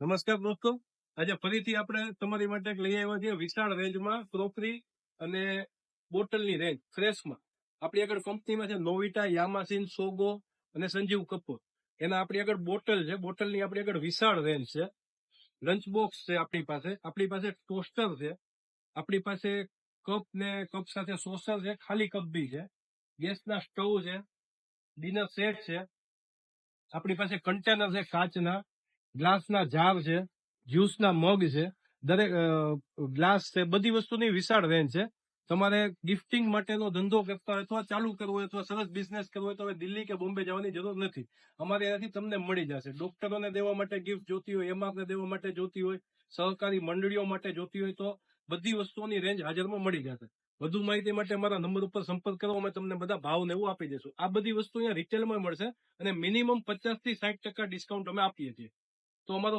નમસ્કાર દોસ્તો, આજે ફરીથી આપણે તમારી માટે લઈ આવ્યા છીએ વિશાળ રેન્જમાં ક્રોકરી અને બોટલની રેન્જ ફ્રેશમાં. આપણી આગળ કંપનીમાં છે નોવિટા, યામાસીન, સોગો અને સંજીવ કપૂર. એના આપણી આગળ બોટલ છે. બોટલની આપણી આગળ વિશાળ રેન્જ છે. લંચ બોક્સ છે આપણી પાસે ટોસ્ટર છે, આપણી પાસે કપ ને કપ સાથે સોસર છે, ખાલી કપ બી છે, ગેસના સ્ટવ છે, ડિનર સેટ છે, આપણી પાસે કન્ટેનર છે કાચના, ગ્લાસના જાર છે, જ્યુસના મગ છે, દરેક ગ્લાસ છે. બધી વસ્તુની વિશાળ રેન્જ છે. તમારે ગિફ્ટિંગ માટેનો ધંધો કરતા હોય અથવા ચાલુ કરવો હોય અથવા સરસ બિઝનેસ કરવો હોય તો હવે દિલ્હી કે બોમ્બે જવાની જરૂર નથી. અમારે એનાથી તમને મળી જશે. ડોક્ટરોને દેવા માટે ગિફ્ટ જોતી હોય, એમાં દેવા માટે જોતી હોય, સહકારી મંડળીઓ માટે જોતી હોય તો બધી વસ્તુઓની રેન્જ હાજરમાં મળી જશે. વધુ માહિતી માટે મારા નંબર ઉપર સંપર્ક કરો. અમે તમને બધા ભાવ ને એવું આપી દઈશું. આ બધી વસ્તુ અહીંયા રિટેલમાં મળશે અને મિનિમમ 50 થી 60% ડિસ્કાઉન્ટ અમે આપીએ છીએ. તો અમારો